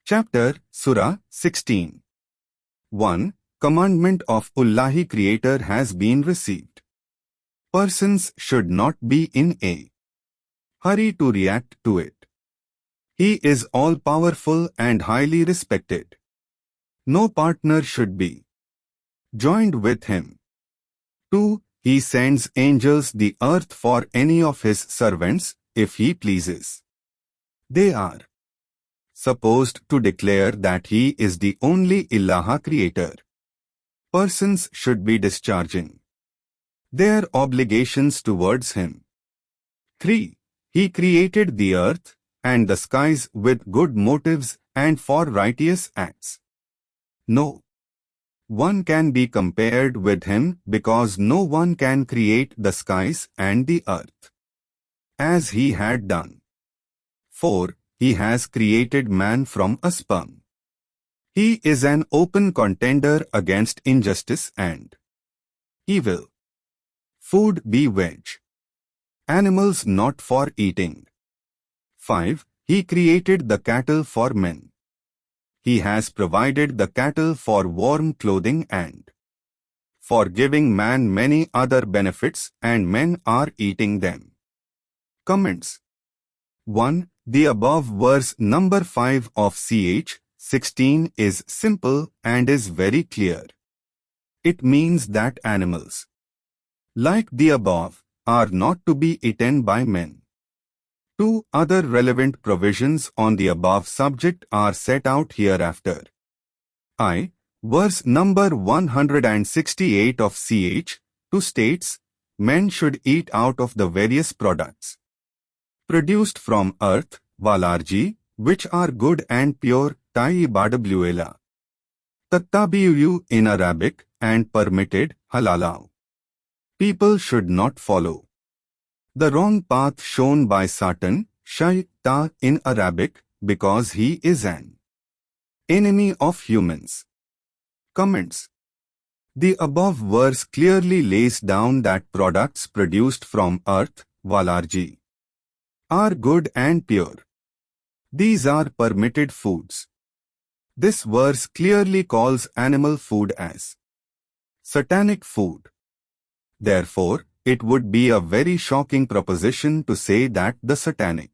Chapter Surah 16. 1. Commandment of Allahi Creator has been received. Persons should not be in a hurry to react to it. He is all-powerful and highly respected. No partner should be joined with him. 2. He sends angels the earth for any of his servants, if he pleases. They are supposed to declare that he is the only Ilaha Creator. Persons should be discharging their obligations towards him. 3. He created the earth and the skies with good motives and for righteous acts. No one can be compared with him because no one can create the skies and the earth as he had done. 4. He has created man from a sperm. He is an open contender against injustice and evil. Food be veg. Animals not for eating. 5. He created the cattle for men. He has provided the cattle for warm clothing and for giving man many other benefits, and men are eating them. Comments. 1. The above verse number 5 of Ch. 16 is simple and is very clear. It means that animals, like the above, are not to be eaten by men. 2 other relevant provisions on the above subject are set out hereafter. I. Verse number 168 of Ch. 2 states, men should eat out of the various products produced from earth, valarji, which are good and pure, taibadabluela. Tattabiyu in Arabic, and permitted, halalau. People should not follow the wrong path shown by Satan, shayta in Arabic, because he is an enemy of humans. Comments. The above verse clearly lays down that products produced from earth, valarji, are good and pure. These are permitted foods. This verse clearly calls animal food as satanic food. Therefore, it would be a very shocking proposition to say that the satanic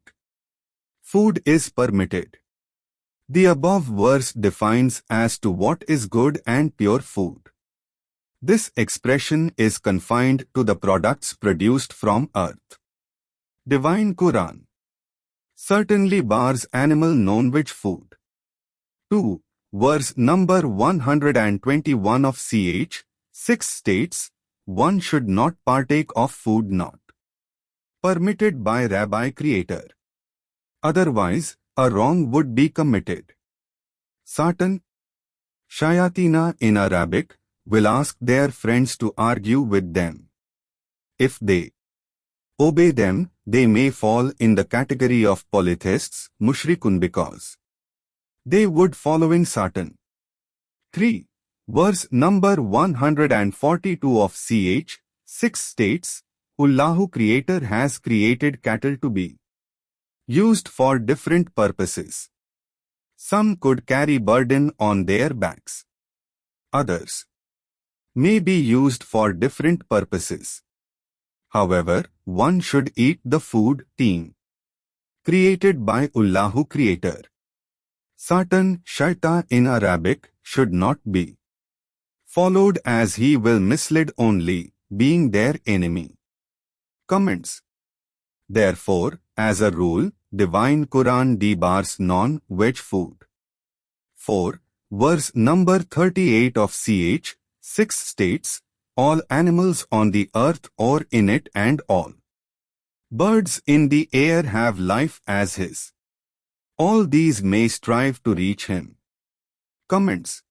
food is permitted. The above verse defines as to what is good and pure food. This expression is confined to the products produced from earth. Divine Quran certainly bars animal non-veg food. 2. Verse number 121 of Ch. 6 states, one should not partake of food not permitted by Rabbi Creator. Otherwise, a wrong would be committed. Satan, shayatina in Arabic, will ask their friends to argue with them. If they obey them, they may fall in the category of polytheists, mushrikun, because they would following Satan. 3. Verse number 142 of Ch. 6 states, Allahu Creator has created cattle to be used for different purposes. Some could carry burden on their backs. Others may be used for different purposes. However, one should eat the food created by Allahu Creator. Satan, shaita in Arabic, should not be followed as he will mislead only, being their enemy. Comments. Therefore, as a rule, Divine Quran debars non-veg food. 4. Verse number 38 of Ch. 6 states, all animals on the earth or in it and all birds in the air have life as his. All these may strive to reach him. Comments.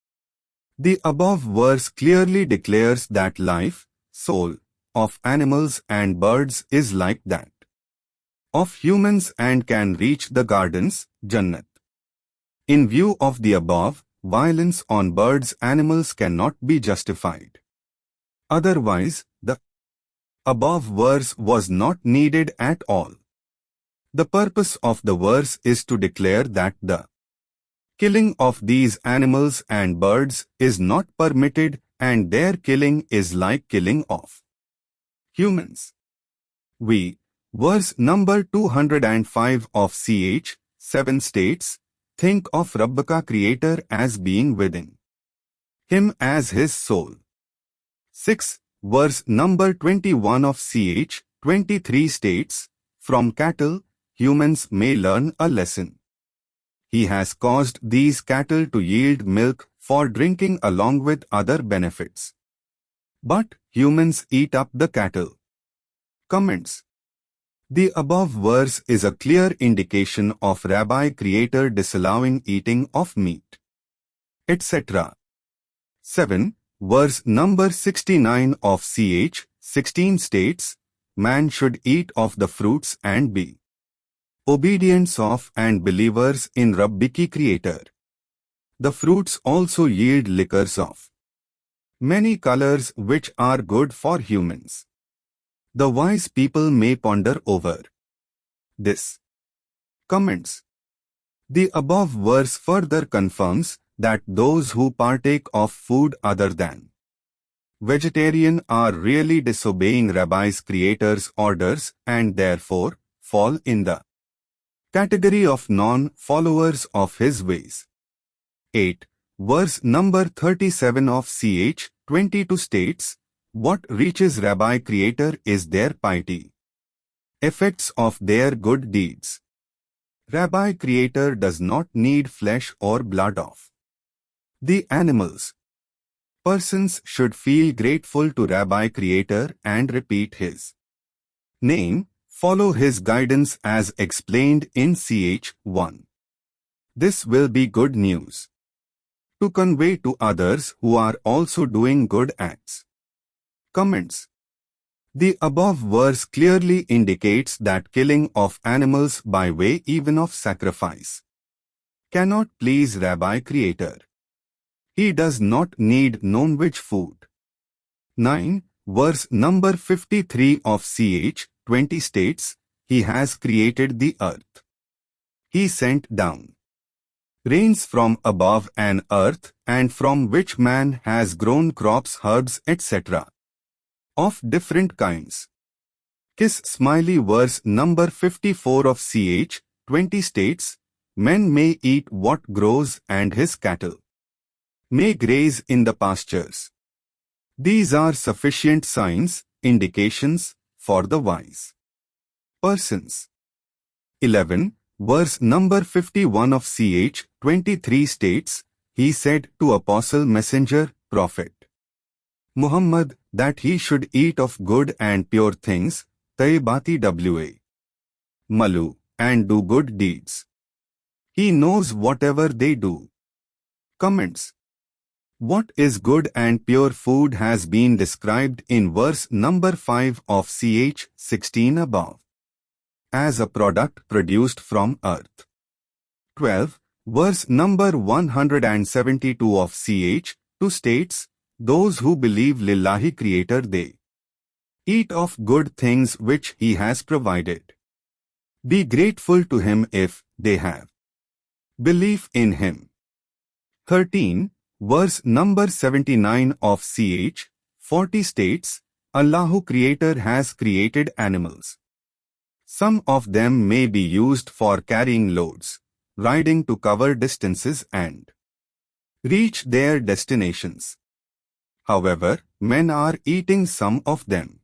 The above verse clearly declares that life, soul, of animals and birds is like that of humans and can reach the gardens, Jannat. In view of the above, violence on birds animals cannot be justified. Otherwise, the above verse was not needed at all. The purpose of the verse is to declare that the Killing of these animals and birds is not permitted, and their killing is like killing of humans. We, verse number 205 of ch. 7 states, think of Rabbaka Creator as being within him as his soul. 6. Verse number 21 of ch. 23 states, from cattle, humans may learn a lesson. He has caused these cattle to yield milk for drinking along with other benefits. But humans eat up the cattle. Comments. The above verse is a clear indication of Rabbi Creator disallowing eating of meat, etc. 7. Verse number 69 of ch. 16 states, man should eat of the fruits and be obedience of and believers in Rabbiki Creator. The fruits also yield liquors of many colors which are good for humans. The wise people may ponder over this. Comments. The above verse further confirms that those who partake of food other than vegetarian are really disobeying Rabbi's Creator's orders and therefore fall in the category of non-followers of his ways. 8. Verse number 37 of ch. 22 states, what reaches Rabbi Creator is their piety, effects of their good deeds. Rabbi Creator does not need flesh or blood of the animals. Persons should feel grateful to Rabbi Creator and repeat his name, follow his guidance as explained in ch. 1. This will be good news to convey to others who are also doing good acts. Comments. The above verse clearly indicates that killing of animals by way even of sacrifice cannot please Rabbi Creator. He does not need non-veg food. 9. Verse number 53 of ch. 20 states, he has created the earth. He sent down rains from above an earth and from which man has grown crops, herbs, etc. of different kinds. Kiss smiley verse number 54 of ch. 20 states, men may eat what grows and his cattle may graze in the pastures. These are sufficient signs, indications, for the wise persons. 11. Verse number 51 of ch. 23 states, he said to Apostle Messenger, Prophet Muhammad, that he should eat of good and pure things, Tayyibati wa Malu, and do good deeds. He knows whatever they do. Comments. What is good and pure food has been described in verse number 5 of ch. 16 above as a product produced from earth. 12. Verse number 172 of ch. 2 states, those who believe Lillahi Creator they eat of good things which he has provided. Be grateful to him if they have belief in him. 13. Verse number 79 of ch. 40 states, Allahu Creator has created animals. Some of them may be used for carrying loads, riding to cover distances and reach their destinations. However, men are eating some of them.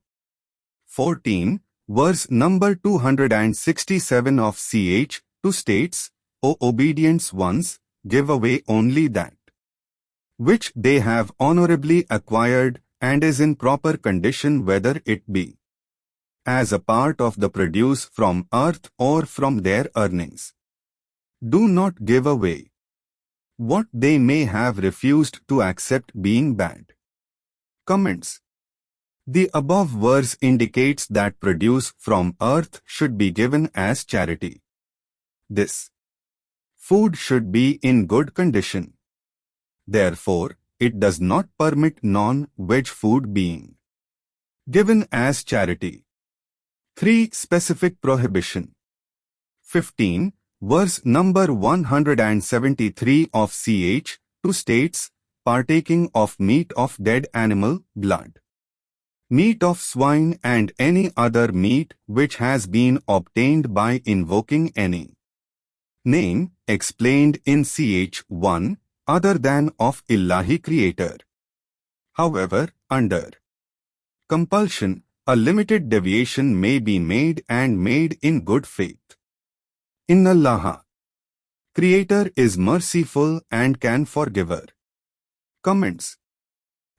14. Verse number 267 of ch. 2 states, O obedient ones, give away only that which they have honorably acquired and is in proper condition, whether it be as a part of the produce from earth or from their earnings. Do not give away what they may have refused to accept being bad. Comments. The above verse indicates that produce from earth should be given as charity. This food should be in good condition. Therefore, it does not permit non-veg food being given as charity. 3. Specific prohibition. 15. verse number 173 of ch 2 states, partaking of meat of dead animal, blood, meat of swine and any other meat which has been obtained by invoking any name, explained in ch 1, other than of Ilahi Creator. However, under compulsion, a limited deviation may be made and made in good faith. Inna Allah, Creator, is merciful and can forgiver. Comments.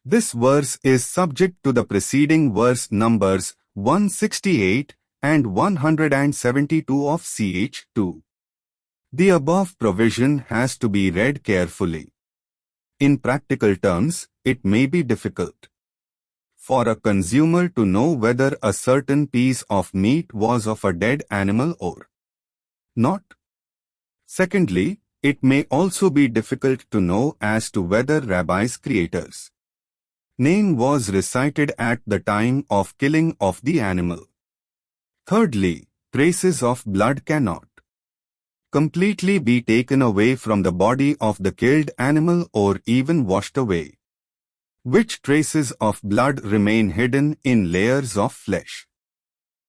This verse is subject to the preceding verse numbers 168 and 172 of ch 2. The above provision has to be read carefully. In practical terms, it may be difficult for a consumer to know whether a certain piece of meat was of a dead animal or not. Secondly, it may also be difficult to know as to whether Rabbi's Creator's name was recited at the time of killing of the animal. Thirdly, traces of blood cannot completely be taken away from the body of the killed animal or even washed away, which traces of blood remain hidden in layers of flesh.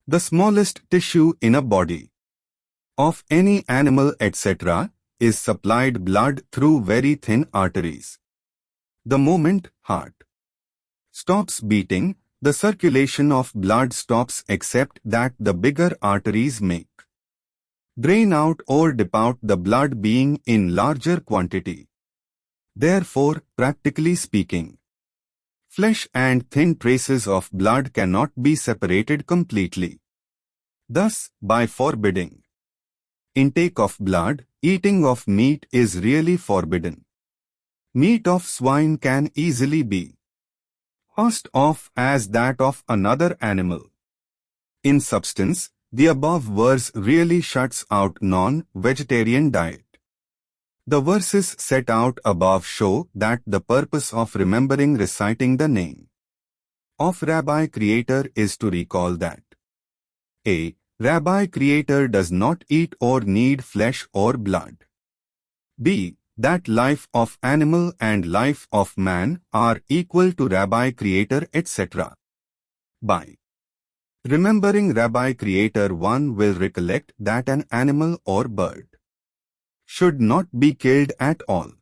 The smallest tissue in a body of any animal, etc., is supplied blood through very thin arteries. The moment heart stops beating, the circulation of blood stops except that the bigger arteries make drain out or dip out the blood being in larger quantity. Therefore, practically speaking, flesh and thin traces of blood cannot be separated completely. Thus, by forbidding intake of blood, eating of meat is really forbidden. Meat of swine can easily be passed off as that of another animal. In substance, the above verse really shuts out non-vegetarian diet. The verses set out above show that the purpose of remembering reciting the name of Rabbi Creator is to recall that a Rabbi Creator does not eat or need flesh or blood. B. That life of animal and life of man are equal to Rabbi Creator, etc. By remembering Rabbi Creator, one will recollect that an animal or bird should not be killed at all.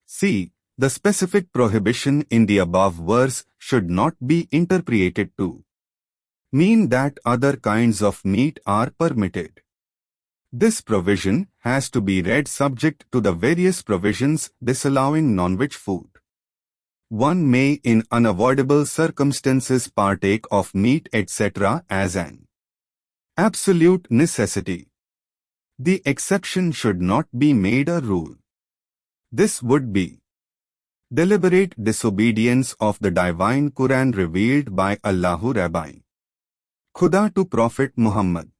C. The specific prohibition in the above verse should not be interpreted to mean that other kinds of meat are permitted. This provision has to be read subject to the various provisions disallowing non-veg food. One may in unavoidable circumstances partake of meat, etc. as an absolute necessity. The exception should not be made a rule. This would be deliberate disobedience of the divine Quran revealed by Allahu Rabbi Khuda to Prophet Muhammad.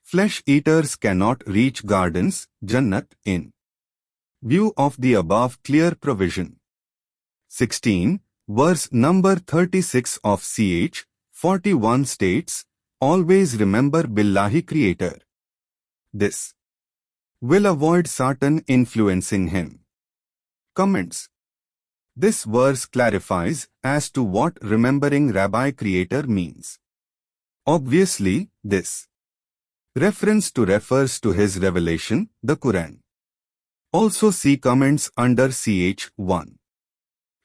Flesh eaters cannot reach gardens, Jannat, in view of the above clear provision. 16. Verse number 36 of ch 41 states, always remember Billahi Creator. This will avoid Satan influencing him. Comments. This verse clarifies as to what remembering Rabbi Creator means. Obviously, this reference refers to his revelation, the Quran. Also see comments under ch 1.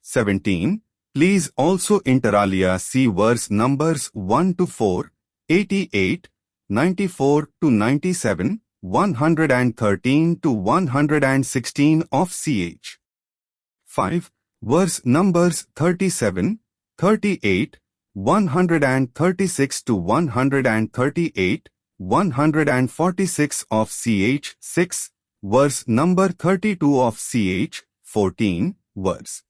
17. Please also inter alia see verse numbers 1 to 4, 88, 94 to 97, 113 to 116 of ch 5, verse numbers 37, 38, 136 to 138, 146 of ch 6, verse number 32 of ch 14, verse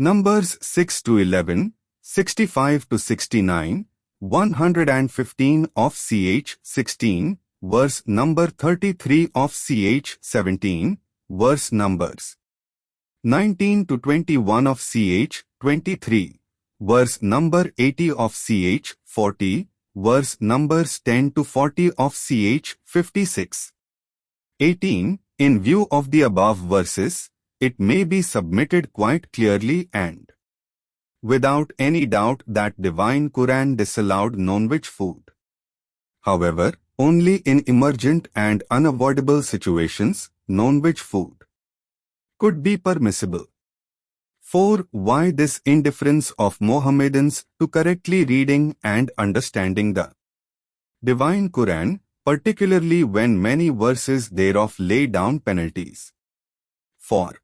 numbers 6 to 11, 65 to 69, 115 of ch 16, verse number 33 of ch 17, verse numbers 19 to 21 of ch 23, verse number 80 of ch 40, verse numbers 10 to 40 of ch 56. 18. In view of the above verses, it may be submitted quite clearly and without any doubt that Divine Quran disallowed non-veg food. However, only in emergent and unavoidable situations, non-veg food could be permissible. 4. Why this indifference of Mohammedans to correctly reading and understanding the Divine Quran, particularly when many verses thereof lay down penalties. For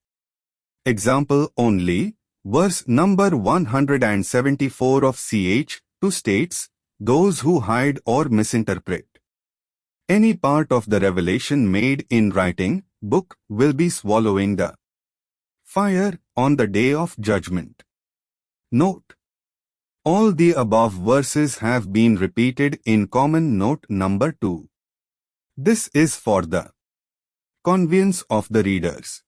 example only, verse number 174 of ch. 2 states, those who hide or misinterpret any part of the revelation made in writing, book, will be swallowing the fire on the day of judgment. Note: all the above verses have been repeated in common note number 2. This is for the convenience of the readers.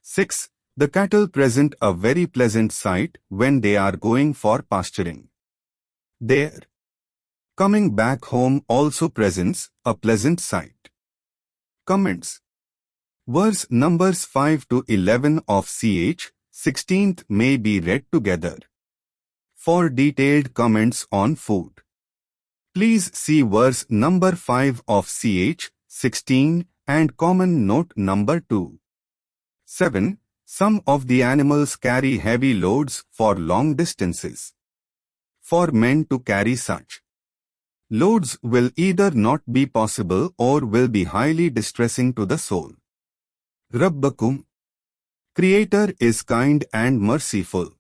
6. The cattle present a very pleasant sight when they are going for pasturing. Their coming back home also presents a pleasant sight. Comments. Verse numbers 5 to 11 of ch. 16th may be read together. For detailed comments on food, please see verse number 5 of ch. 16 and common note number 2. 7. Some of the animals carry heavy loads for long distances. For men to carry such loads will either not be possible or will be highly distressing to the soul. Rabbakum, Creator, is kind and merciful.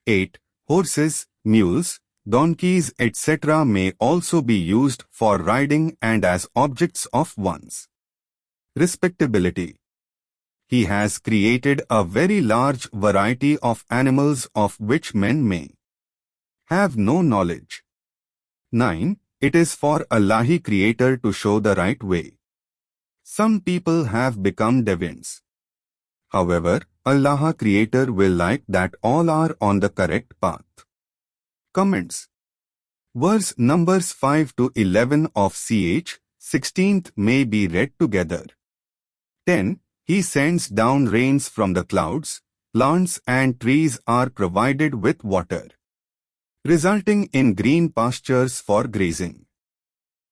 8. Horses, mules, donkeys, etc. may also be used for riding and as objects of one's respectability. He has created a very large variety of animals of which men may have no knowledge. 9. It is for Allahi Creator to show the right way. Some people have become deviants. However, Allah Creator will like that all are on the correct path. Comments. Verse numbers 5 to 11 of ch. 16th may be read together. 10. He sends down rains from the clouds, plants and trees are provided with water, resulting in green pastures for grazing.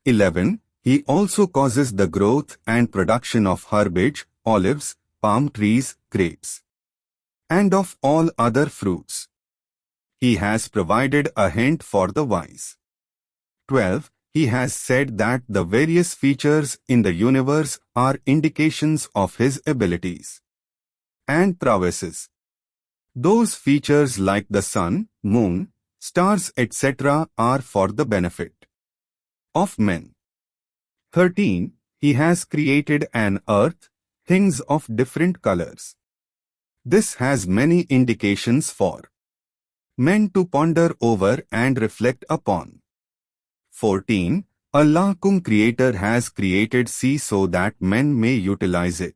11. He also causes the growth and production of herbage, olives, palm trees, grapes, and of all other fruits. He has provided a hint for the wise. 12. He has said that the various features in the universe are indications of His abilities and prowesses. Those features like the sun, moon, stars, etc. are for the benefit of men. 13. He has created an earth, things of different colors. This has many indications for men to ponder over and reflect upon. 14. Allah Creator has created sea so that men may utilize it.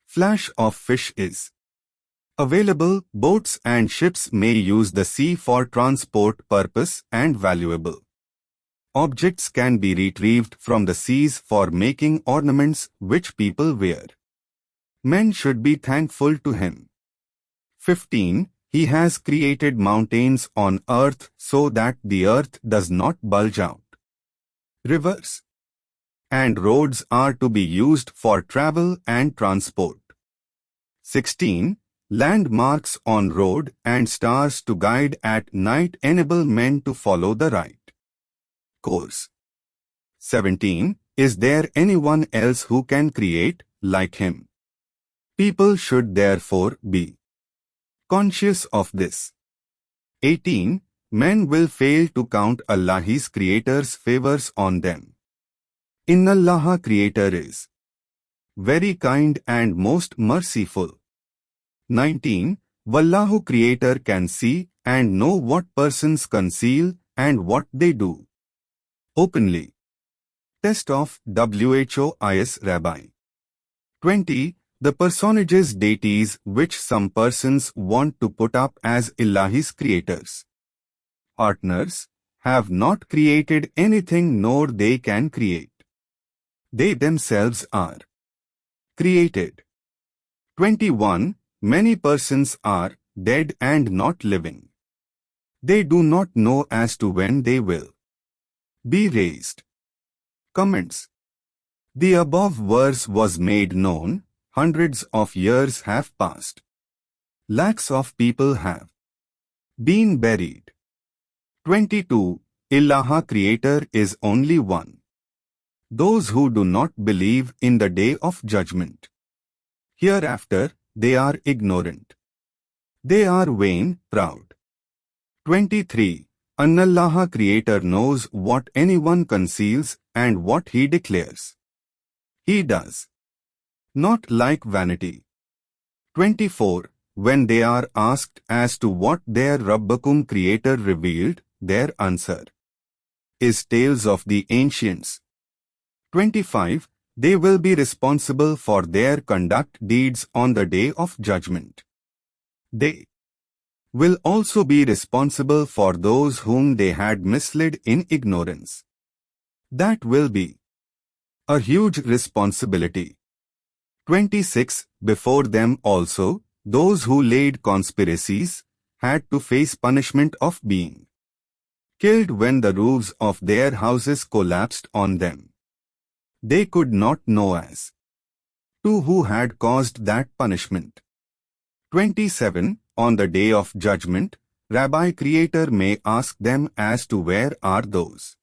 Flesh of fish is available. Boats and ships may use the sea for transport purpose and valuable objects can be retrieved from the seas for making ornaments which people wear. Men should be thankful to Him. 15. He has created mountains on earth so that the earth does not bulge out. Rivers and roads are to be used for travel and transport. 16. Landmarks on road and stars to guide at night enable men to follow the right course. 17. Is there anyone else who can create like Him? People should therefore be conscious of this. 18. Men will fail to count Allah's Creator's favors on them. Inna Allah Creator is very kind and most merciful. 19. Wallahu Creator can see and know what persons conceal and what they do openly. Test of WHOIS Rabbi. 20. The personages deities which some persons want to put up as Allah's creators, partners, have not created anything nor they can create. They themselves are created. 21. Many persons are dead and not living. They do not know as to when they will be raised. Comments. The above verse was made known. Hundreds of years have passed. Lakhs of people have been buried. 22. Allah Creator is only one. Those who do not believe in the day of judgment hereafter, they are ignorant. They are vain, proud. 23. Allah Creator knows what anyone conceals and what he declares. He does not like vanity. 24. When they are asked as to what their Rabbakum Creator revealed, their answer is tales of the ancients. 25. They will be responsible for their conduct deeds on the day of judgment. They will also be responsible for those whom they had misled in ignorance. That will be a huge responsibility. 26. Before them also, those who laid conspiracies had to face punishment of being killed when the roofs of their houses collapsed on them. They could not know as to who had caused that punishment. 27. On the day of judgment, Rabbi Creator may ask them as to where are those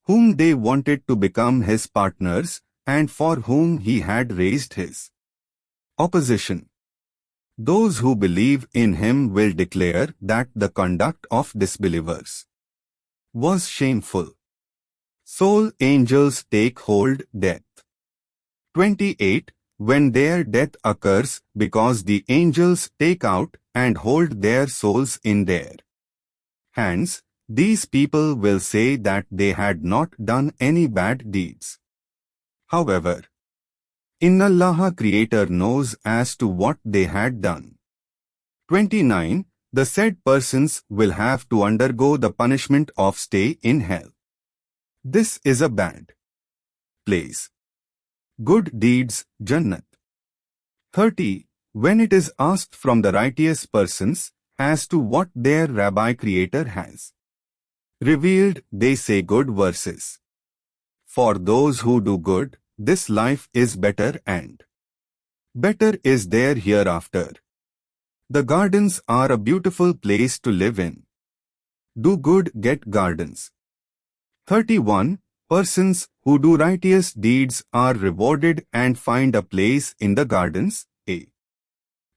whom they wanted to become his partners and for whom he had raised his opposition. Those who believe in him will declare that the conduct of disbelievers was shameful. Soul angels take hold death. 28. When their death occurs, because the angels take out and hold their souls in their hands, these people will say that they had not done any bad deeds. However, Allah Creator knows as to what they had done. 29. The said persons will have to undergo the punishment of stay in hell. This is a bad place. Good deeds, Jannat. 30. When it is asked from the righteous persons as to what their Rabbi Creator has revealed, they say good verses. For those who do good, this life is better and better is their hereafter. The gardens are a beautiful place to live in. Do good, get gardens. 31. Persons who do righteous deeds are rewarded and find a place in the gardens, a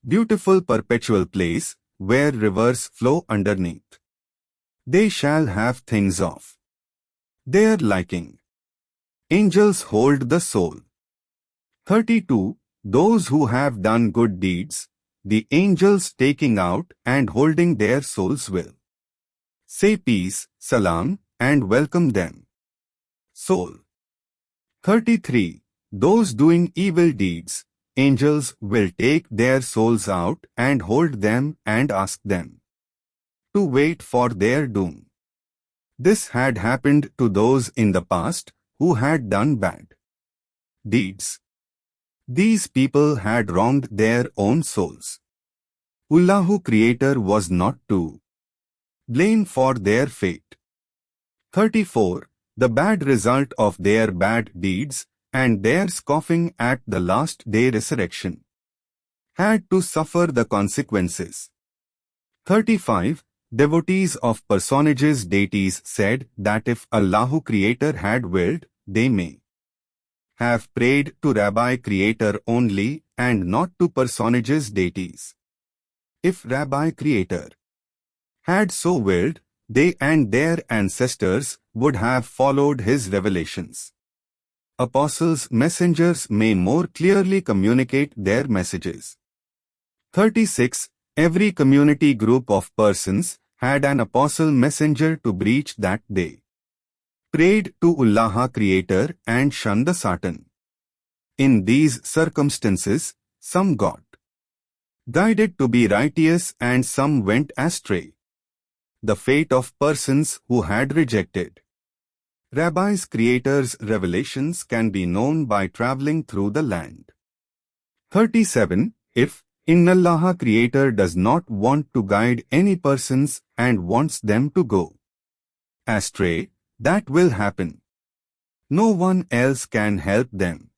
beautiful perpetual place where rivers flow underneath. They shall have things of their liking. Angels hold the soul. 32. Those who have done good deeds, the angels taking out and holding their souls will say peace, salam, and welcome them. Soul. 33. Those doing evil deeds, angels will take their souls out and hold them and ask them to wait for their doom. This had happened to those in the past who had done bad deeds. These people had wronged their own souls. Allahu Creator was not to blame for their fate. 34. The bad result of their bad deeds and their scoffing at the last day resurrection had to suffer the consequences. 35. Devotees of personages deities said that if Allahu Creator had willed, they may have prayed to Rabbi Creator only and not to personages deities. If Rabbi Creator had so willed, they and their ancestors would have followed his revelations. Apostles' messengers may more clearly communicate their messages. 36. Every community group of persons had an apostle messenger to preach that they prayed to Allah Creator and shunned the Satan. In these circumstances, some got guided to be righteous and some went astray. The fate of persons who had rejected Rabbi's Creator's revelations can be known by traveling through the land. 37. If Innallaha Creator does not want to guide any persons and wants them to go astray, that will happen. No one else can help them.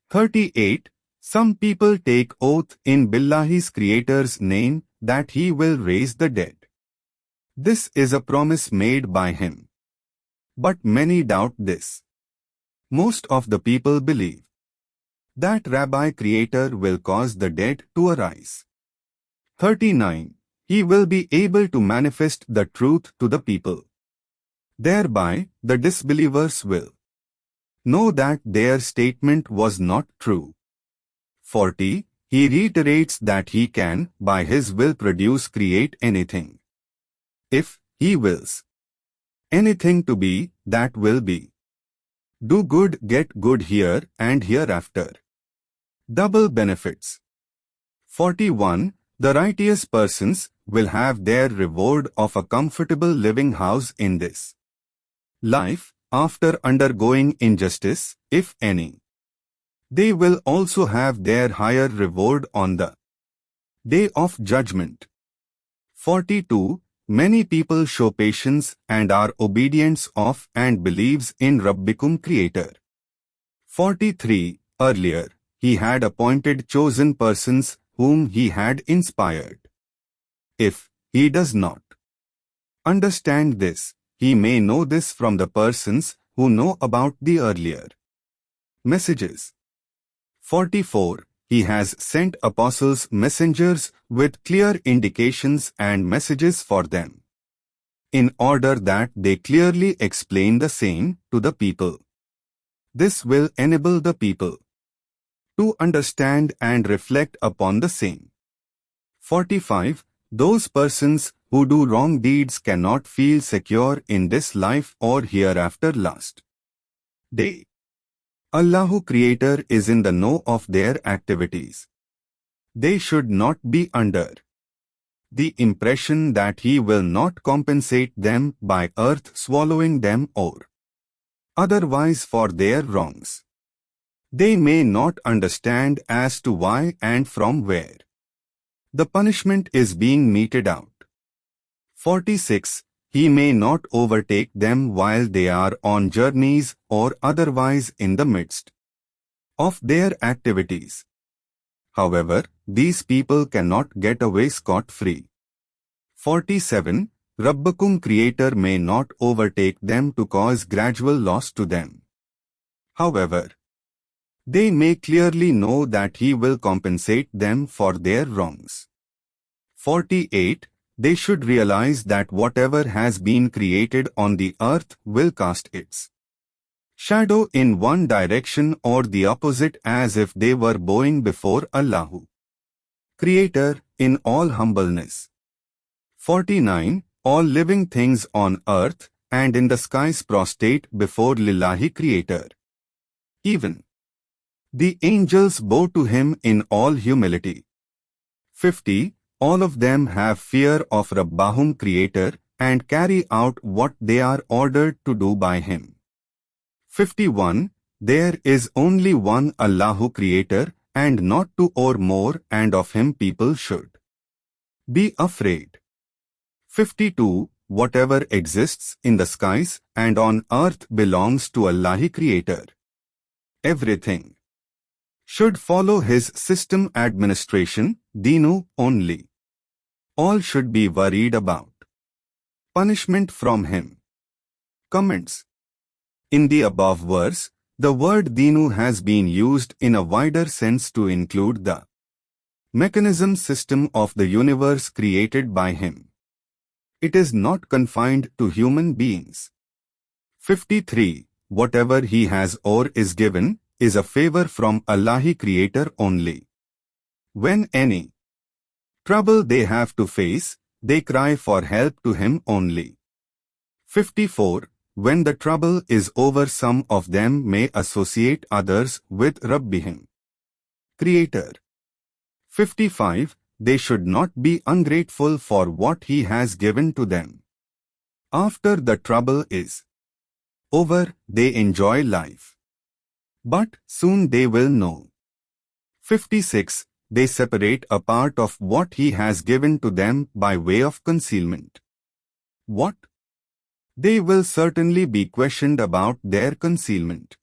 38. Some people take oath in Billahi's Creator's name that he will raise the dead. This is a promise made by him. But many doubt this. Most of the people believe that Rabbi Creator will cause the dead to arise. 39. He will be able to manifest the truth to the people. Thereby, the disbelievers will know that their statement was not true. 40. He reiterates that he can, by his will, create anything. If he wills anything to be, that will be. Do good, get good here and hereafter. Double benefits. 41. The righteous persons will have their reward of a comfortable living house in this life, after undergoing injustice, if any. They will also have their higher reward on the Day of Judgment. 42. Many people show patience and are obedient of and believes in Rabbikum Creator. 43. Earlier, he had appointed chosen persons whom he had inspired. If he does not understand this, he may know this from the persons who know about the earlier messages. 44. He has sent apostles messengers with clear indications and messages for them, in order that they clearly explain the same to the people. This will enable the people to understand and reflect upon the same. 45. Those persons who do wrong deeds cannot feel secure in this life or hereafter last day. Allahu Creator is in the know of their activities. They should not be under the impression that he will not compensate them by earth swallowing them or otherwise for their wrongs. They may not understand as to why and from where the punishment is being meted out. 46. He may not overtake them while they are on journeys or otherwise in the midst of their activities. However, these people cannot get away scot-free. 47. Rabbakum Creator may not overtake them to cause gradual loss to them. However, they may clearly know that he will compensate them for their wrongs. 48. They should realize that whatever has been created on the earth will cast its shadow in one direction or the opposite as if they were bowing before Allahu Creator in all humbleness. 49. All living things on earth and in the skies prostrate before Lillahi Creator. Even the angels bow to him in all humility. 50. All of them have fear of Rabbahum Creator and carry out what they are ordered to do by him. 51. There is only one Allahu Creator and not two or more, and of him people should be afraid. 52. Whatever exists in the skies and on earth belongs to Allahi Creator. Everything should follow his system administration, Dinu, only. All should be worried about punishment from him. Comments. In the above verse, the word Dinu has been used in a wider sense to include the mechanism system of the universe created by him. It is not confined to human beings. 53. Whatever he has or is given is a favor from Allahi Creator only. When any trouble they have to face, they cry for help to him only. 54. When the trouble is over, some of them may associate others with Rabbihim Creator. 55. They should not be ungrateful for what he has given to them after the trouble is Over, they enjoy life. But soon they will know. 56. They separate a part of what he has given to them by way of concealment. What? They will certainly be questioned about their concealment.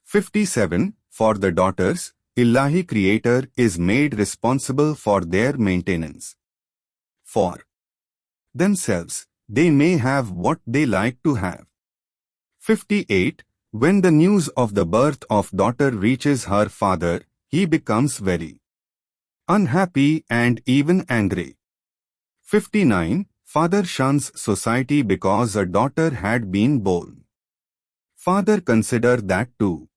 57. For the daughters, Ilahi Creator is made responsible for their maintenance. For themselves, they may have what they like to have. 58. When the news of the birth of daughter reaches her father, he becomes very unhappy and even angry. 59. Father shuns society because a daughter had been born. Father consider that too.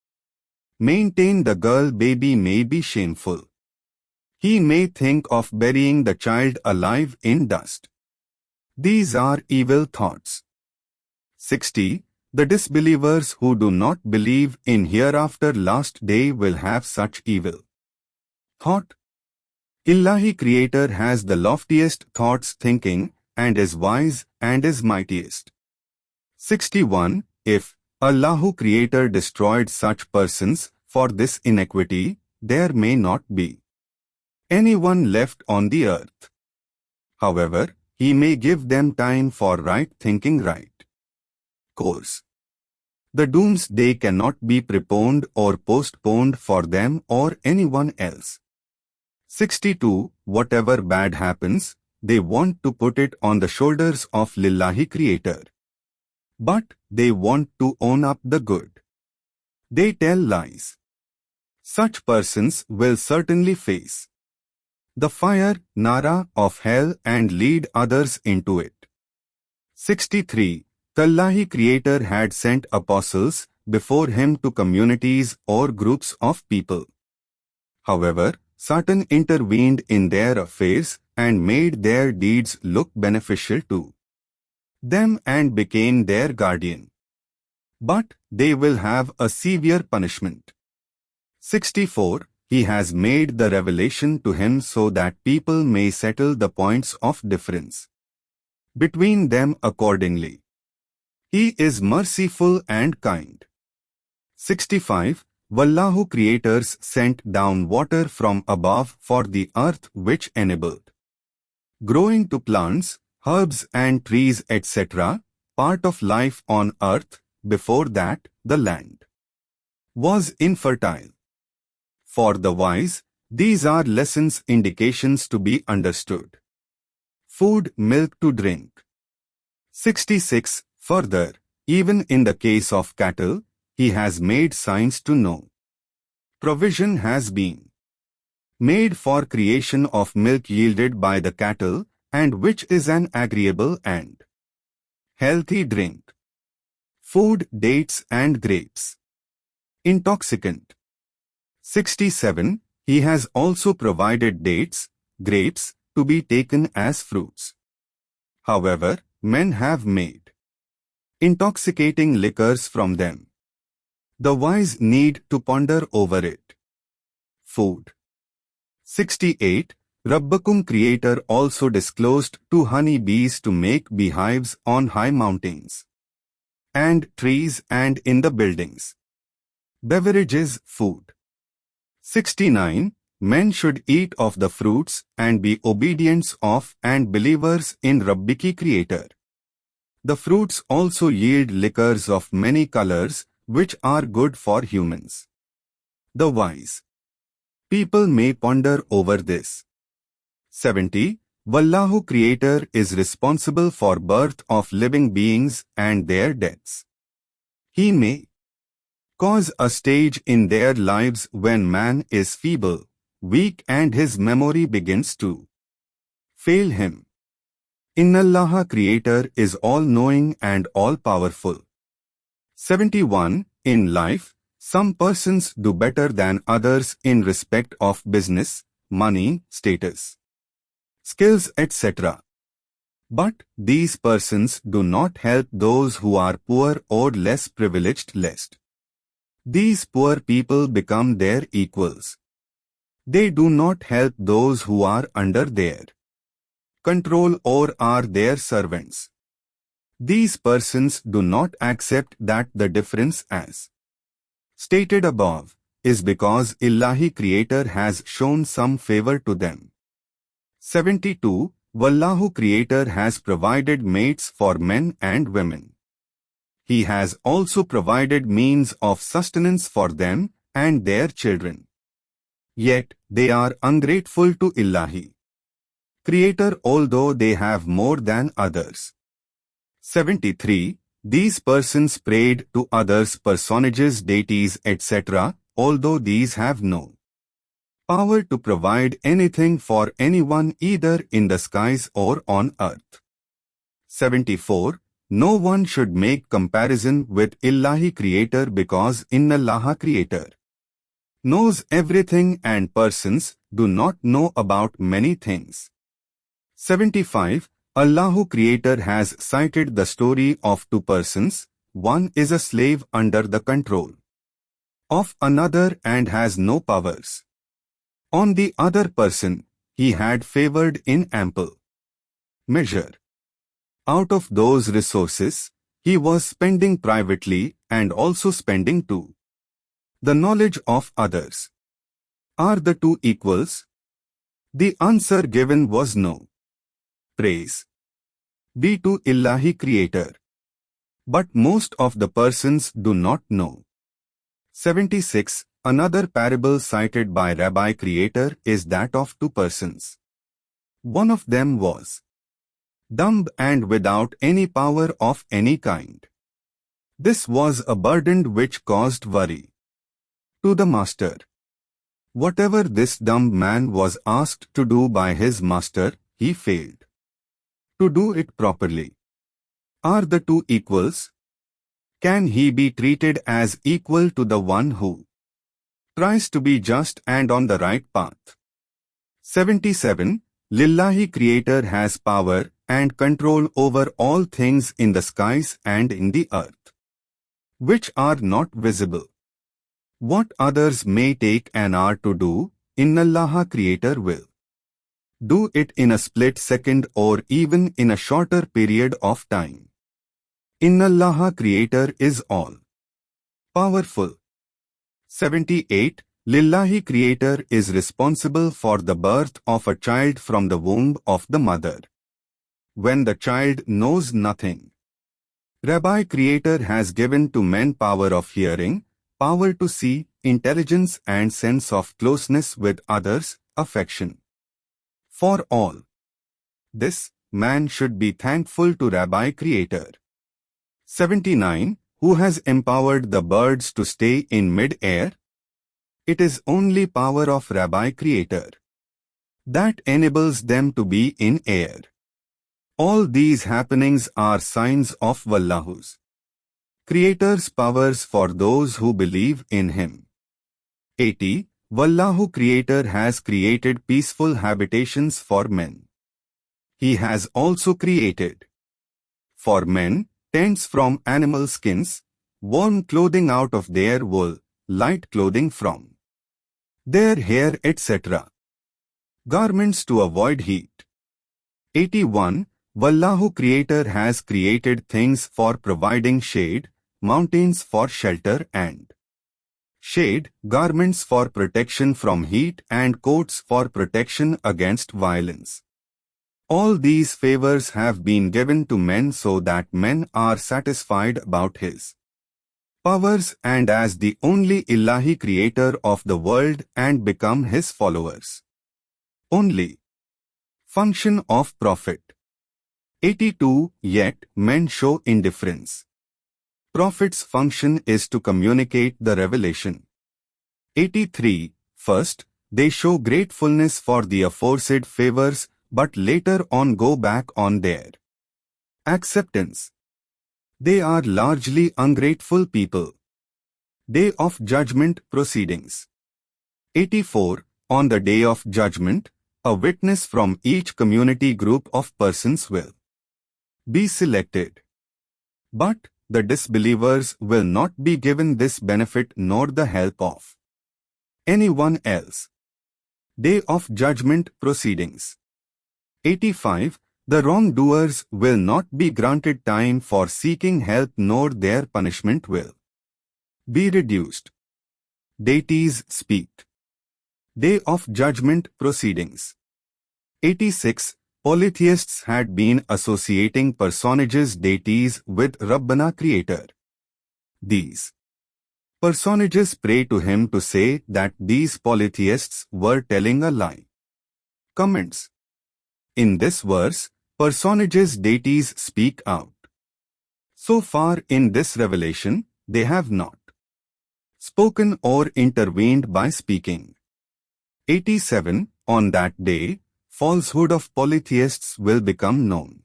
Maintain the girl baby may be shameful. He may think of burying the child alive in dust. These are evil thoughts. 60. The disbelievers who do not believe in hereafter last day will have such evil thought. Ilahi Creator has the loftiest thoughts thinking and is wise and is mightiest. 61. If Allahu Creator destroyed such persons for this iniquity, there may not be anyone left on the earth. However, He may give them time for right thinking right course. The doomsday cannot be preponed or postponed for them or anyone else. 62. Whatever bad happens, they want to put it on the shoulders of Lillahi Creator. But they want to own up the good. They tell lies. Such persons will certainly face the fire, Nara, of hell and lead others into it. 63. Tallahi Creator had sent apostles before him to communities or groups of people. However, Satan intervened in their affairs and made their deeds look beneficial to them and became their guardian. But they will have a severe punishment. 64. He has made the revelation to him so that people may settle the points of difference between them accordingly. He is merciful and kind. 65. Wallahu Creators sent down water from above for the earth which enabled growing to plants, herbs and trees etc., part of life on earth. Before that, the land was infertile. For the wise, these are lessons, indications to be understood. Food, milk to drink. 66. Further, even in the case of cattle, He has made signs to know. Provision has been made for creation of milk yielded by the cattle, and which is an agreeable and healthy drink. Food, dates and grapes. Intoxicant. 67. He has also provided dates, grapes, to be taken as fruits. However, men have made intoxicating liquors from them. The wise need to ponder over it. Food. 68. Rabbakum Creator also disclosed 2 honey bees to make beehives on high mountains and trees and in the buildings. Beverages, food. 69. Men should eat of the fruits and be obedient of and believers in Rabbiki Creator. The fruits also yield liquors of many colors, which are good for humans. The wise people may ponder over this. 70. Wallahu Creator is responsible for birth of living beings and their deaths. He may cause a stage in their lives when man is feeble, weak and his memory begins to fail him. Innallaha Creator is all-knowing and all-powerful. 71. In life, some persons do better than others in respect of business, money, status, skills, etc. But these persons do not help those who are poor or less privileged lest these poor people become their equals. They do not help those who are under their control or are their servants. These persons do not accept that the difference as stated above is because Ilahi Creator has shown some favor to them. 72. Wallahu Creator has provided mates for men and women. He has also provided means of sustenance for them and their children. Yet they are ungrateful to Ilahi Creator although they have more than others. 73. These persons prayed to others, personages, deities, etc., although these have no power to provide anything for anyone either in the skies or on earth. 74. No one should make comparison with Ilahi Creator because Innallaha Creator knows everything and persons do not know about many things. 75. Allahu Creator has cited the story of two persons. One is a slave under the control of another and has no powers. On the other person, he had favored in ample measure. Out of those resources, he was spending privately and also spending too. The knowledge of others. Are the two equals? The answer given was no. Praise be to Ilahi Creator. But most of the persons do not know. 76. Another parable cited by Rabbi Creator is that of two persons. One of them was dumb and without any power of any kind. This was a burden which caused worry to the master. Whatever this dumb man was asked to do by his master, he failed to do it properly. Are the two equals? Can he be treated as equal to the one who tries to be just and on the right path? 77. Lillahi Creator has power and control over all things in the skies and in the earth, which are not visible. What others may take an hour to do, Innallaha Creator will do it in a split second or even in a shorter period of time. Innallaha Creator is all powerful. 78. Lillahi Creator is responsible for the birth of a child from the womb of the mother, when the child knows nothing. Rabbi Creator has given to men power of hearing, power to see, intelligence and sense of closeness with others, affection for all. This, man should be thankful to Rabbi Creator. 79. Who has empowered the birds to stay in mid-air? It is only power of Rabbi Creator that enables them to be in air. All these happenings are signs of Wallahu's Creator's powers for those who believe in Him. 80. Wallahu Creator has created peaceful habitations for men. He has also created for men tents from animal skins, warm clothing out of their wool, light clothing from their hair, etc. Garments to avoid heat. 81. Wallahu Creator has created things for providing shade, mountains for shelter and shade, garments for protection from heat and coats for protection against violence. All these favors have been given to men so that men are satisfied about His powers and as the only Ilahi Creator of the world and become His followers. Only function of Prophet. 82. Yet men show indifference. Prophet's function is to communicate the revelation. 83. First, they show gratefulness for the aforesaid favors, but later on go back on their acceptance. They are largely ungrateful people. Day of Judgment Proceedings. 84. On the Day of Judgment, a witness from each community group of persons will be selected. But the disbelievers will not be given this benefit nor the help of anyone else. Day of Judgment Proceedings. 85. The wrongdoers will not be granted time for seeking help, nor their punishment will be reduced. Deities speak. Day of Judgment Proceedings. 86. Polytheists had been associating personages deities with Rabbana Creator. These personages pray to him to say that these polytheists were telling a lie. Comments. In this verse, personages deities speak out. So far in this revelation, they have not spoken or intervened by speaking. 87. On that day, falsehood of polytheists will become known.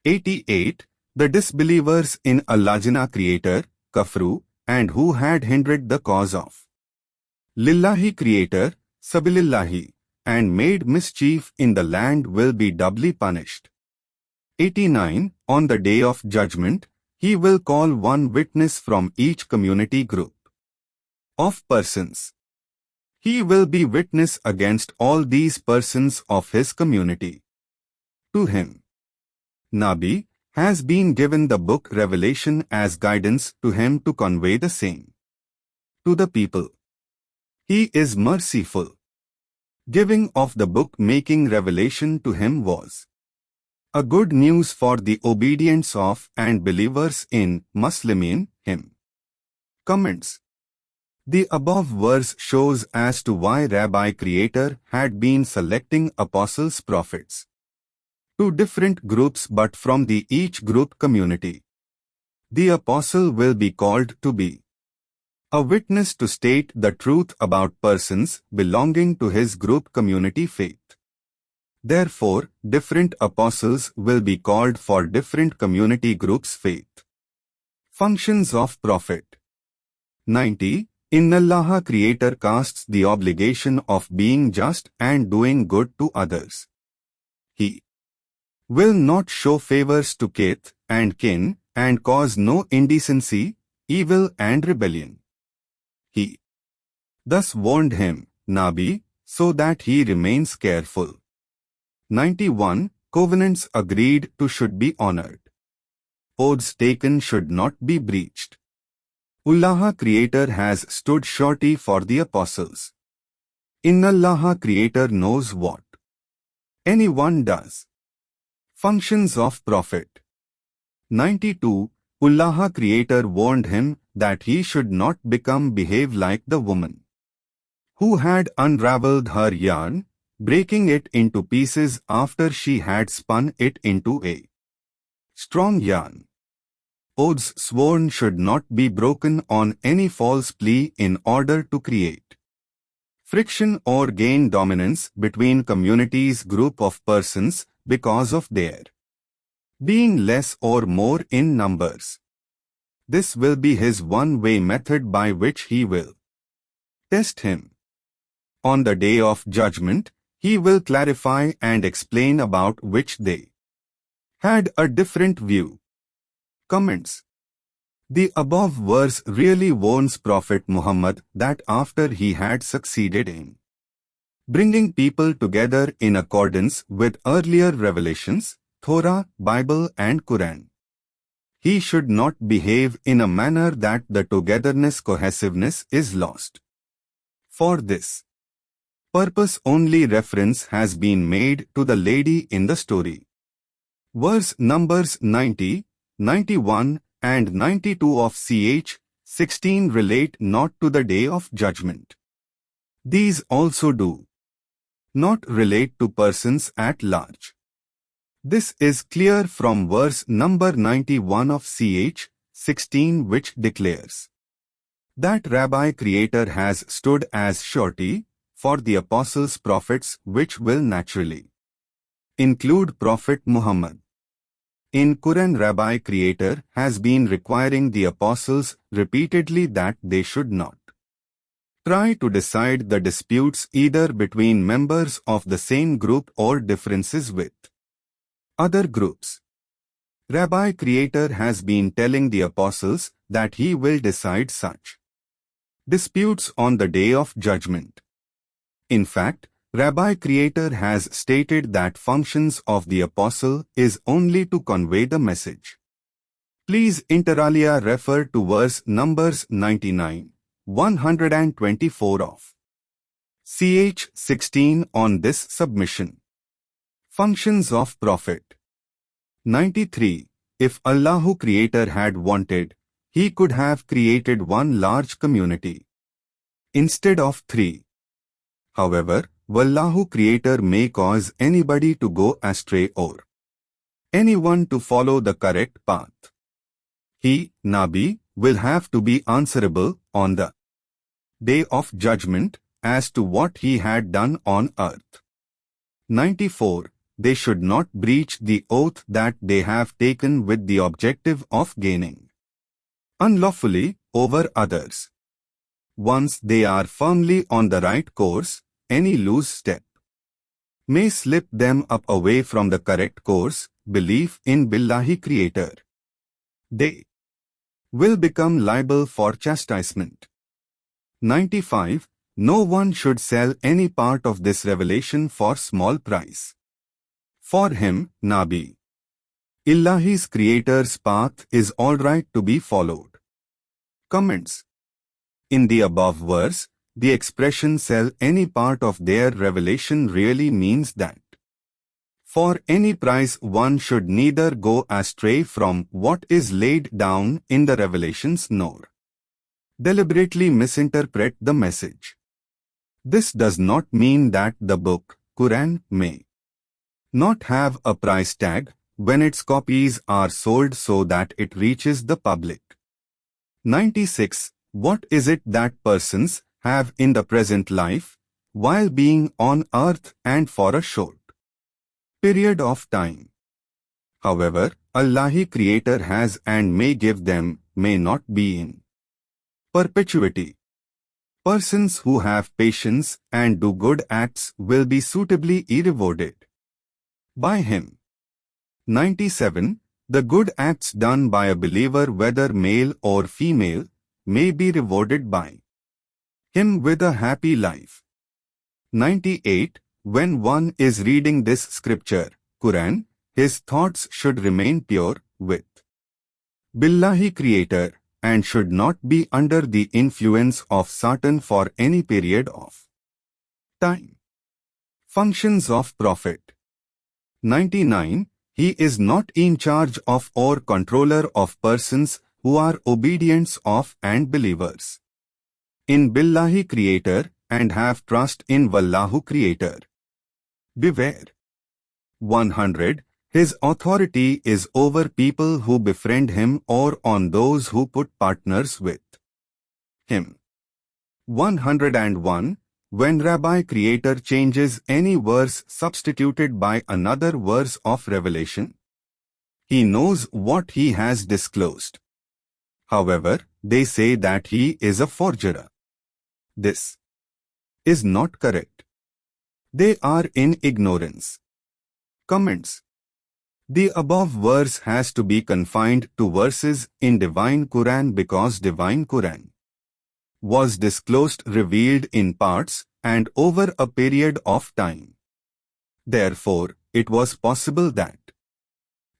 88. The disbelievers in Allahjana Creator, Kafru, and who had hindered the cause of Lillahi Creator, Sabilillahi, and made mischief in the land will be doubly punished. 89. On the day of judgment, he will call one witness from each community group of persons. He will be witness against all these persons of his community. To him, Nabi, has been given the book Revelation as guidance to him to convey the same to the people. He is merciful. Giving of the book making revelation to him was a good news for the obedience of and believers in Muslimin, him. Comments. The above verse shows as to why Rabbi Creator had been selecting apostles prophets to different groups, but from the each group community. The apostle will be called to be a witness to state the truth about persons belonging to his group community faith. Therefore, different apostles will be called for different community groups' faith. Functions of Prophet. 90. Innallaha Creator casts the obligation of being just and doing good to others. He will not show favors to kith and kin and cause no indecency, evil and rebellion. He thus warned him, Nabi, so that he remains careful. 91. Covenants agreed to should be honored. Oaths taken should not be breached. Allaha Creator has stood surety for the apostles. Innallaha Creator knows what anyone does. Functions of Prophet. 92. Allaha Creator warned him that he should not behave like the woman who had unraveled her yarn, breaking it into pieces after she had spun it into a strong yarn. Oaths sworn should not be broken on any false plea in order to create friction or gain dominance between communities group of persons because of their being less or more in numbers. This will be his one-way method by which he will test him. On the day of judgment, he will clarify and explain about which they had a different view. Comments. The above verse really warns Prophet Muhammad that after he had succeeded in bringing people together in accordance with earlier revelations, Torah, Bible and Quran, he should not behave in a manner that the togetherness cohesiveness is lost. For this purpose only reference has been made to the lady in the story. Verse numbers 90, 91 and 92 of Ch. 16 relate not to the day of judgment. These also do not relate to persons at large. This is clear from verse number 91 of Ch. 16, which declares that Rabbi Creator has stood as surety for the apostles prophets, which will naturally include Prophet Muhammad. In Quran, Rabbi Creator has been requiring the apostles repeatedly that they should not try to decide the disputes either between members of the same group or differences with other groups. Rabbi Creator has been telling the apostles that he will decide such disputes on the day of judgment. In fact, Rabbi Creator has stated that functions of the apostle is only to convey the message. Please inter alia refer to verse Numbers 99, 124 of ch 16 on this submission. Functions of Prophet. 93. If Allahu Creator had wanted, He could have created one large community instead of three. However, Wallahu Creator may cause anybody to go astray or anyone to follow the correct path. He, Nabi, will have to be answerable on the Day of Judgment as to what he had done on earth. 94. They should not breach the oath that they have taken with the objective of gaining unlawfully over others. Once they are firmly on the right course, any loose step may slip them up away from the correct course, belief in Billahi Creator. They will become liable for chastisement. 95. No one should sell any part of this revelation for small price. For him, Nabi, Illahi's Creator's path is alright to be followed. Comments. In the above verse, the expression sell any part of their revelation really means that for any price one should neither go astray from what is laid down in the revelations nor deliberately misinterpret the message. This does not mean that the book, Quran, may not have a price tag when its copies are sold so that it reaches the public. 96. What is it that persons have in the present life, while being on earth and for a short period of time? However, Allahi Creator has and may give them, may not be in perpetuity. Persons who have patience and do good acts will be suitably rewarded by Him. 97. The good acts done by a believer, whether male or female, may be rewarded by Him with a happy life. 98. When one is reading this scripture, Quran, his thoughts should remain pure with Billahi Creator and should not be under the influence of Satan for any period of time. Functions of Prophet. 99. He is not in charge of or controller of persons who are obedients of and believers in Billahi Creator and have trust in Wallahu Creator. Beware. 100. His authority is over people who befriend him or on those who put partners with him. 101. When Rabbi Creator changes any verse substituted by another verse of revelation, he knows what he has disclosed. However, they say that he is a forger. This is not correct. They are in ignorance. Comments. The above verse has to be confined to verses in Divine Quran because Divine Quran was disclosed, revealed in parts and over a period of time. Therefore, it was possible that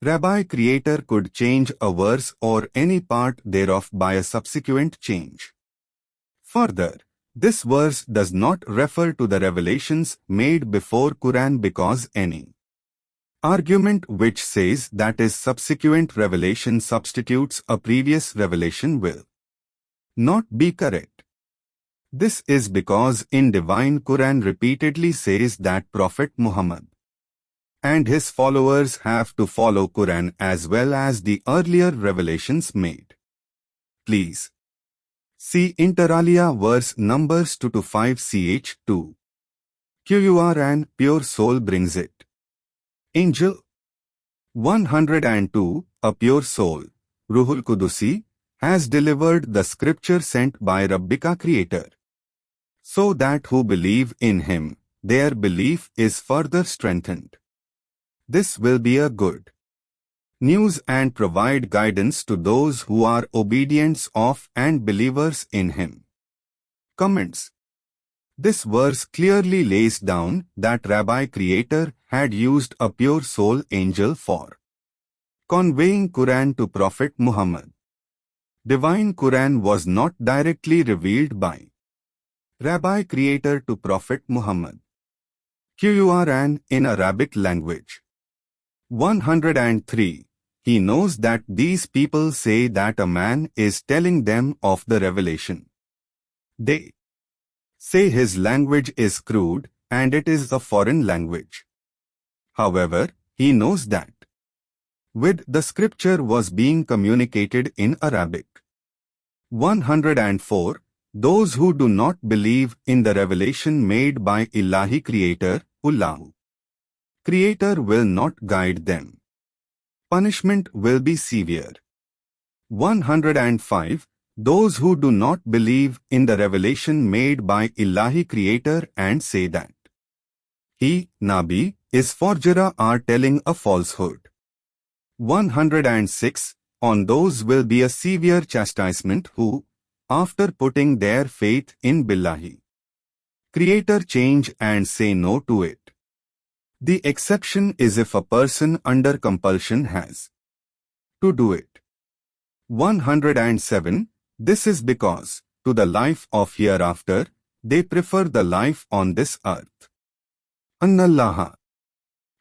Rabbi Creator could change a verse or any part thereof by a subsequent change. Further, this verse does not refer to the revelations made before Quran because any argument which says that is subsequent revelation substitutes a previous revelation will not be correct. This is because in Divine Quran repeatedly says that Prophet Muhammad and his followers have to follow Quran as well as the earlier revelations made. Please see inter alia verse Numbers 2-5 ch 2. Qur and pure soul brings it. Angel. 102. A pure soul, Ruhul Qudusi, has delivered the scripture sent by Rabbika Creator, so that who believe in him, their belief is further strengthened. This will be a good news and provide guidance to those who are obedients of and believers in him. Comments. This verse clearly lays down that Rabbi Creator had used a pure soul angel for conveying Quran to Prophet Muhammad. Divine Quran was not directly revealed by Rabbi Creator to Prophet Muhammad. Quran in Arabic language. 103. He knows that these people say that a man is telling them of the revelation. They say his language is crude and it is a foreign language. However, he knows that with the scripture was being communicated in Arabic. 104. Those who do not believe in the revelation made by Ilahi Creator, Allahu Creator will not guide them. Punishment will be severe. 105. Those who do not believe in the revelation made by Ilahi Creator and say that he, Nabi, is forger are telling a falsehood. 106. On those will be a severe chastisement who, after putting their faith in Billahi Creator, change and say no to it. The exception is if a person under compulsion has to do it. 107. This is because, to the life of hereafter, they prefer the life on this earth. Annallaha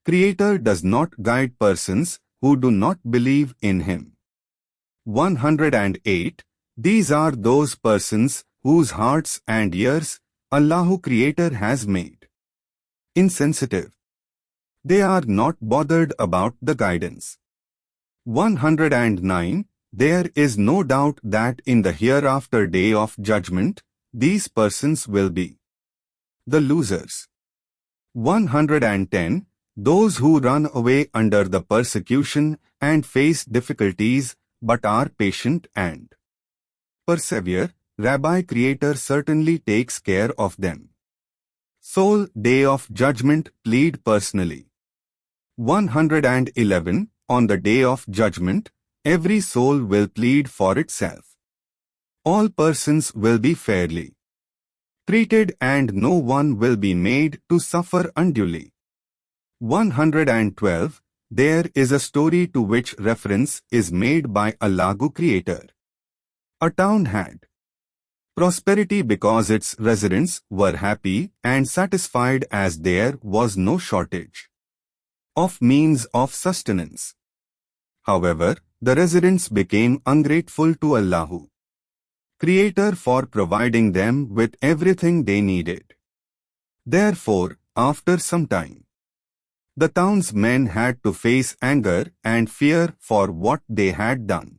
Creator does not guide persons who do not believe in Him. 108. These are those persons whose hearts and ears Allahu Creator has made insensitive. They are not bothered about the guidance. 109. There is no doubt that in the hereafter day of judgment, these persons will be the losers. 110. Those who run away under the persecution and face difficulties but are patient and persevere, Rabbi Creator certainly takes care of them. Soul, Day of Judgment, plead personally. 111. On the Day of Judgment, every soul will plead for itself. All persons will be fairly treated and no one will be made to suffer unduly. 112. There is a story to which reference is made by Allahu Creator. A town had prosperity because its residents were happy and satisfied as there was no shortage of means of sustenance. However, the residents became ungrateful to Allahu Creator for providing them with everything they needed. Therefore, after some time, the townsmen had to face anger and fear for what they had done.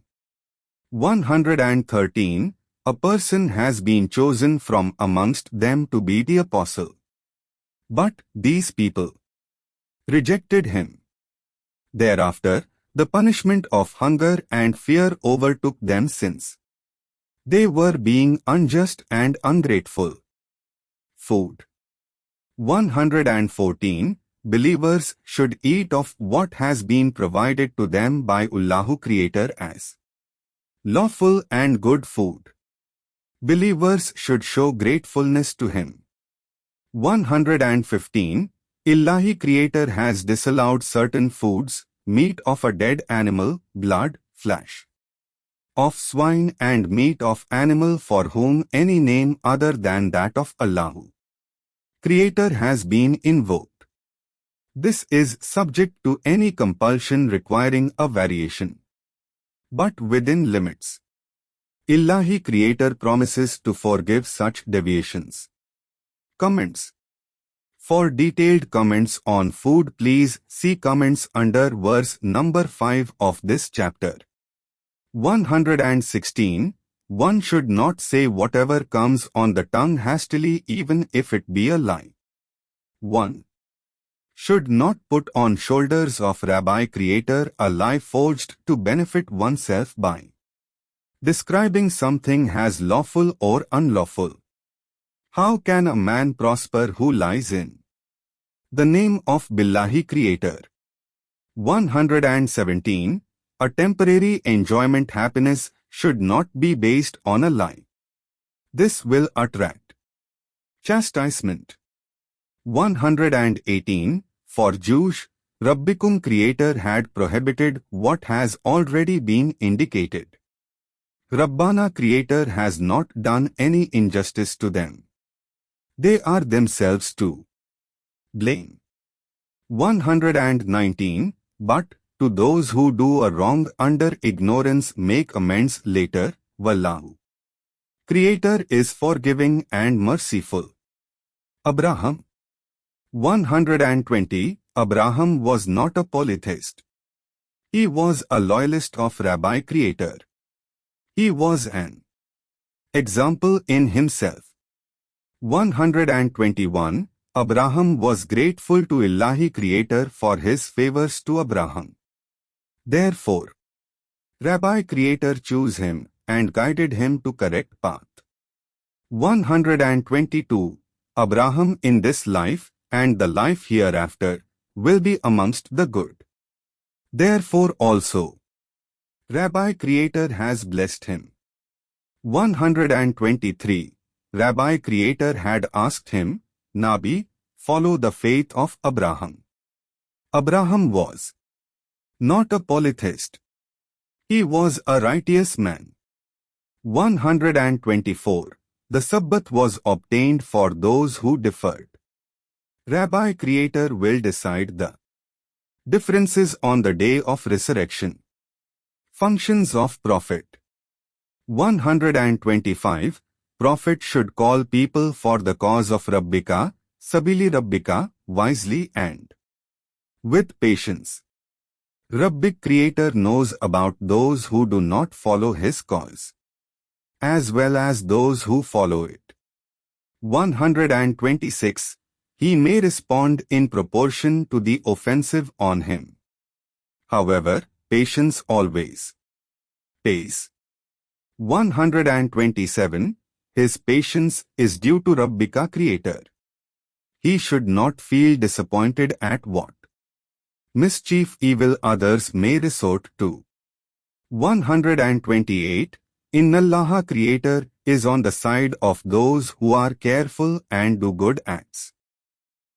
113. A person has been chosen from amongst them to be the apostle. But these people rejected him. Thereafter, the punishment of hunger and fear overtook them since they were being unjust and ungrateful. Food. 114. Believers should eat of what has been provided to them by Allahu Creator as lawful and good food. Believers should show gratefulness to Him. 115. Ilahi Creator has disallowed certain foods, meat of a dead animal, blood, flesh of swine and meat of animal for whom any name other than that of Allahu Creator has been invoked. This is subject to any compulsion requiring a variation, but within limits. Ilahi Creator promises to forgive such deviations. Comments. For detailed comments on food, please see comments under verse number 5 of this chapter. 116. One should not say whatever comes on the tongue hastily, even if it be a lie. 1. Should not put on shoulders of Rabbi Creator a lie forged to benefit oneself by describing something as lawful or unlawful. How can a man prosper who lies in the name of Billahi Creator? 117. A temporary enjoyment happiness should not be based on a lie. This will attract Chastisement. 118. For Jews, Rabbikum Creator had prohibited what has already been indicated. Rabbana Creator has not done any injustice to them. They are themselves to blame. 119. But to those who do a wrong under ignorance make amends later, Wallahu Creator is forgiving and merciful. Abraham. 120. Abraham was not a polytheist. He was a loyalist of Rabbi Creator. He was an example in himself. 121. Abraham was grateful to Ilahi Creator for his favors to Abraham. Therefore, Rabbi Creator chose him and guided him to correct path. 122. Abraham in this life and the life hereafter will be amongst the good. Therefore also, Rabbi Creator has blessed him. 123. Rabbi Creator had asked him, Nabi, follow the faith of Abraham. Abraham was not a polytheist. He was a righteous man. 124. The Sabbath was obtained for those who deferred. Rabbi Creator will decide the differences on the day of resurrection. Functions of Prophet. 125. Prophet should call people for the cause of Rabbika, Sabili Rabbika, wisely and with patience. Rabbic Creator knows about those who do not follow his cause, as well as those who follow it. 126. He may respond in proportion to the offensive on him. However, patience always pays. 127. His patience is due to Rabbika Creator. He should not feel disappointed at what mischief evil others may resort to. 128. Innallaha Creator is on the side of those who are careful and do good acts.